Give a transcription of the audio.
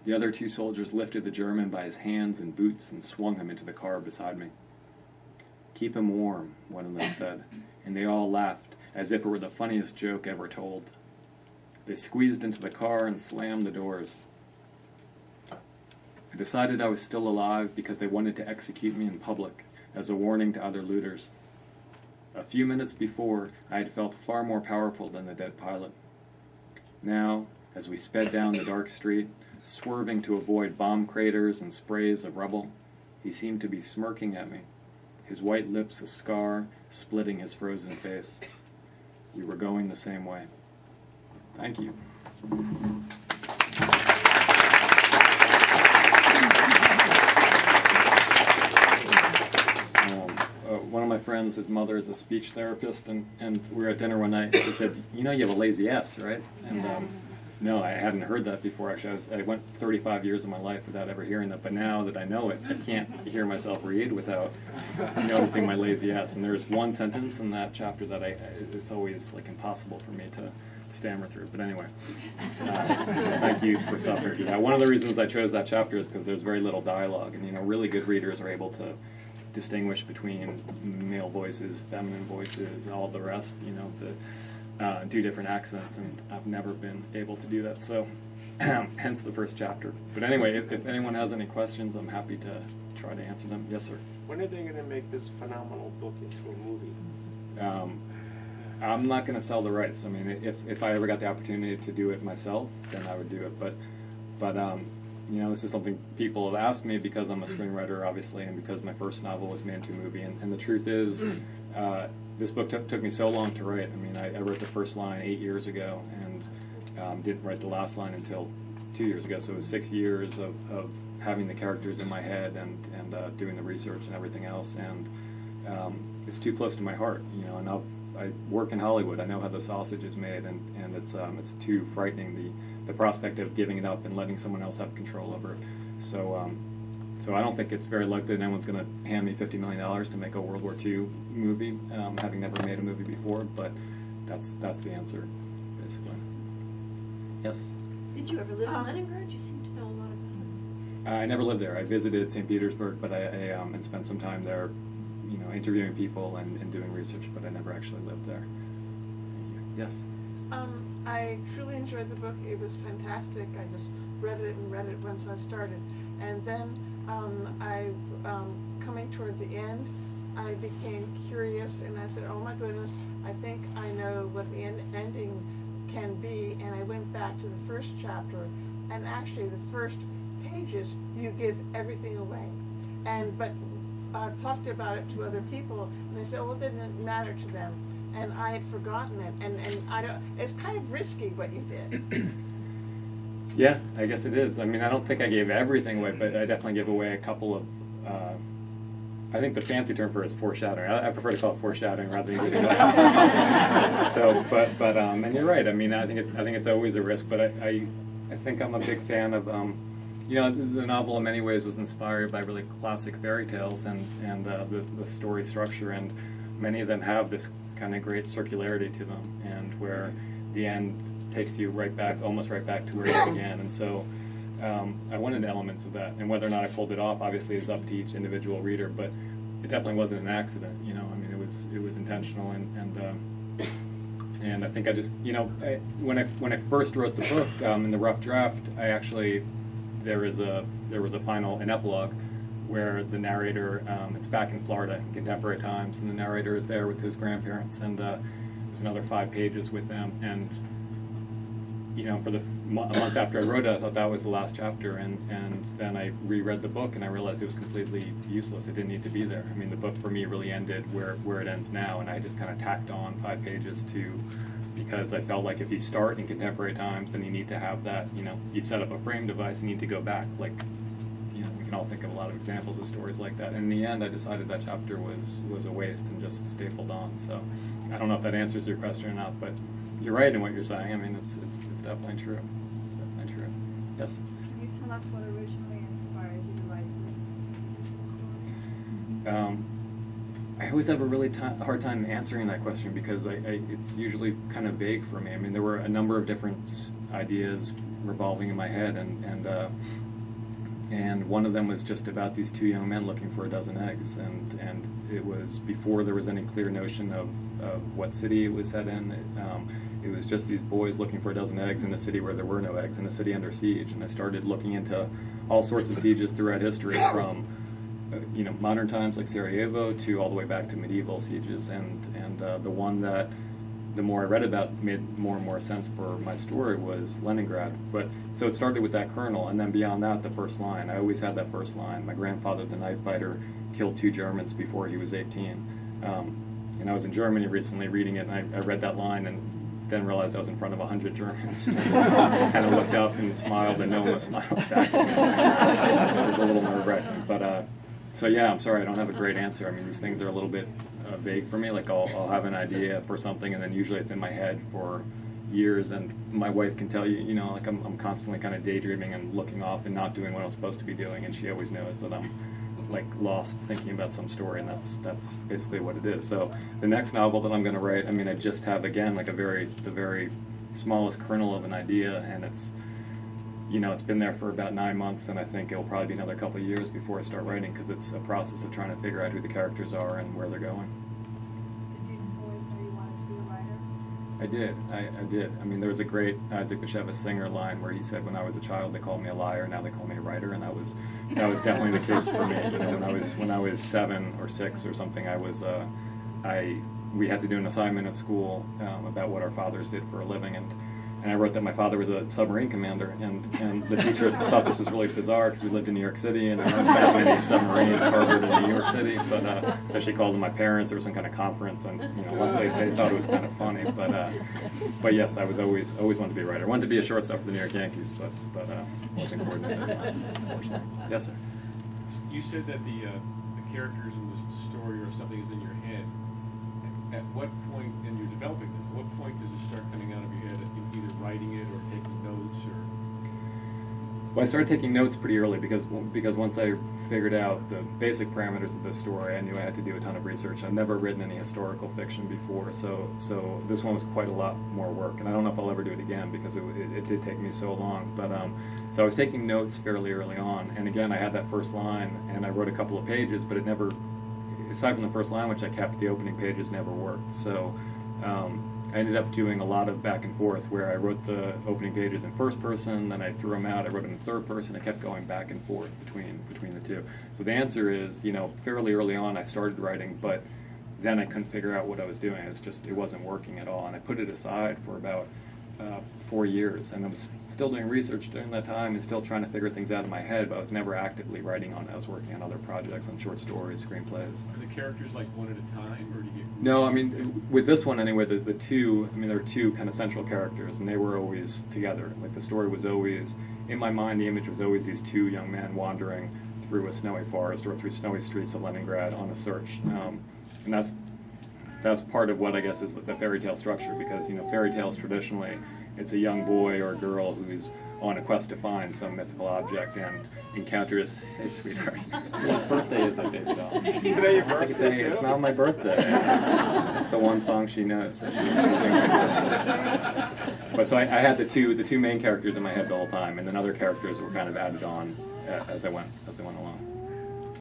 The other 2 soldiers lifted the German by his hands and boots and swung him into the car beside me. "Keep him warm," one of them said, and they all laughed as if it were the funniest joke ever told. They squeezed into the car and slammed the doors. I decided I was still alive because they wanted to execute me in public as a warning to other looters. A few minutes before, I had felt far more powerful than the dead pilot. Now, as we sped down the dark street, swerving to avoid bomb craters and sprays of rubble, he seemed to be smirking at me, his white lips a scar splitting his frozen face. We were going the same way. Thank you. One of my friends, his mother is a speech therapist, and we were at dinner one night, and she said, "You know you have a lazy S, right?" And no, I hadn't heard that before, actually. I went 35 years of my life without ever hearing that, but now that I know it, I can't hear myself read without noticing my lazy S. And there's one sentence in that chapter that it's always like impossible for me to stammer through. But anyway, thank you for suffering through that. One of the reasons I chose that chapter is because there's very little dialogue, and really good readers are able to distinguish between male voices, feminine voices, all the rest, do different accents, and I've never been able to do that, so hence the first chapter. But anyway, if anyone has any questions, I'm happy to try to answer them. Yes, sir? When are they going to make this phenomenal book into a movie? I'm not going to sell the rights. I mean, if I ever got the opportunity to do it myself, then I would do it, but this is something people have asked me because I'm a screenwriter, obviously, and because my first novel was made into a movie. And the truth is, this book took me so long to write. I mean, I wrote the first line 8 years ago and didn't write the last line until 2 years ago. So it was 6 years of having the characters in my head and doing the research and everything else. And it's too close to my heart, and I work in Hollywood. I know how the sausage is made, and it's too frightening, the prospect of giving it up and letting someone else have control over it. So I don't think it's very likely that anyone's going to hand me $50 million to make a World War II movie, having never made a movie before, but that's the answer, basically. Yes? Did you ever live in Leningrad? You seem to know a lot about it. I never lived there. I visited St. Petersburg, but I and spent some time there, interviewing people and doing research, but I never actually lived there. Thank you. Yes? I truly enjoyed the book. It was fantastic. I just read it once I started. And then coming toward the end, I became curious, and I said, oh my goodness, I think I know what the ending can be. And I went back to the first chapter, and actually the first pages, you give everything away. But I've talked about it to other people, and they said, well, it didn't matter to them. And I had forgotten it, and I don't. It's kind of risky what you did. Yeah, I guess it is. I mean, I don't think I gave everything away, but I definitely gave away a couple of. I think the fancy term for it is foreshadowing. I prefer to call it foreshadowing rather than giving away. So, but and you're right. I mean, I think it's always a risk, but I think I'm a big fan of. The novel in many ways was inspired by really classic fairy tales and the story structure, and many of them have this kind of great circularity to them, and where the end takes you almost right back to where you began. And so I wanted elements of that, and whether or not I pulled it off, obviously, is up to each individual reader. But it definitely wasn't an accident. I mean, it was intentional, and I think I just, when I first wrote the book, in the rough draft, there was an epilogue where the narrator, it's back in Florida in contemporary times, and the narrator is there with his grandparents, and there's another 5 pages with them, and for a month after I wrote it, I thought that was the last chapter, and then I reread the book, and I realized it was completely useless. It didn't need to be there. I mean, the book for me really ended where it ends now, and I just kind of tacked on 5 pages because I felt like if you start in contemporary times, then you need to have that, you've set up a frame device, you need to go back, like, we can all think of a lot of examples of stories like that. And in the end, I decided that chapter was a waste and just stapled on. So I don't know if that answers your question or not, but you're right in what you're saying. I mean, it's definitely true. It's definitely true. Yes? Can you tell us what originally inspired you to write this particular story? I always have a really hard time answering that question because it's usually kind of vague for me. I mean, there were a number of different ideas revolving in my head, and one of them was just about these two young men looking for a dozen eggs, and it was before there was any clear notion of what city it was set in. It was just these boys looking for a dozen eggs in a city where there were no eggs, in a city under siege. And I started looking into all sorts of sieges throughout history, from modern times like Sarajevo to all the way back to medieval sieges. And the one that the more I read about made more and more sense for my story was Leningrad. But so it started with that kernel, and then beyond that, the first line. I always had that first line. My grandfather, the knife fighter, killed 2 Germans before he was 18. And I was in Germany recently reading it, and I read that line and then realized I was in front of 100 Germans. Kind of looked up and smiled, and no one was smiling back. It was a little nerve-wracking. But so yeah, I'm sorry, I don't have a great answer. I mean, these things are a little bit vague for me. Like I'll have an idea for something, and then usually it's in my head for years. And my wife can tell you, like I'm constantly kind of daydreaming and looking off and not doing what I'm supposed to be doing, and she always knows that I'm like lost thinking about some story, and that's basically what it is. So the next novel that I'm going to write, I mean, I just have again like the very smallest kernel of an idea, and it's it's been there for about 9 months, and I think it'll probably be another couple of years before I start writing, because it's a process of trying to figure out who the characters are and where they're going. Did you always know you wanted to be a writer? I did. I mean, there was a great Isaac Bashevis Singer line where he said, "When I was a child, they called me a liar. Now they call me a writer," and that was definitely the case for me. When I was 7 or 6 or something, we had to do an assignment at school about what our fathers did for a living, and I wrote that my father was a submarine commander, and the teacher thought this was really bizarre because we lived in New York City and there weren't that many submarines harbored in New York City. But so she called in my parents. There was some kind of conference, and luckily they thought it was kind of funny. But yes, I was always wanted to be a writer. I wanted to be a shortstop for the New York Yankees, but wasn't coordinated, unfortunately. Yes, sir. You said that the characters in the story or something is in your head. At what point, and you're developing this, at what point does it start coming out of your head, either writing it or taking notes, or? Well, I started taking notes pretty early because once I figured out the basic parameters of this story, I knew I had to do a ton of research. I've never written any historical fiction before, so this one was quite a lot more work, and I don't know if I'll ever do it again because it did take me so long. But so I was taking notes fairly early on, and again, I had that first line, and I wrote a couple of pages, but it never, aside from the first line, which I kept, the opening pages never worked. So I ended up doing a lot of back and forth where I wrote the opening pages in first person, then I threw them out, I wrote them in third person. I kept going back and forth between the two. So the answer is, fairly early on I started writing, but then I couldn't figure out what I was doing. It wasn't working at all, and I put it aside for about 4 years, and I was still doing research during that time and still trying to figure things out in my head, but I was never actively writing on it. I was working on other projects, on short stories, screenplays. Are the characters like one at a time, or do you get? No, I mean, with this one anyway, the two, I mean, there were two kind of central characters, and they were always together. Like, the story was always, in my mind, the image was always these two young men wandering through a snowy forest or through snowy streets of Leningrad on a search. And that's part of what I guess is the fairy tale structure, because fairy tales traditionally, it's a young boy or a girl who's on a quest to find some mythical object and encounters, hey sweetheart, whose birthday is it, baby doll? Today your birthday, It's too? not my birthday. It's the one song she knows, so she can sing my birthday. But so I had the two main characters in my head the whole time, and then other characters were kind of added on as I went along.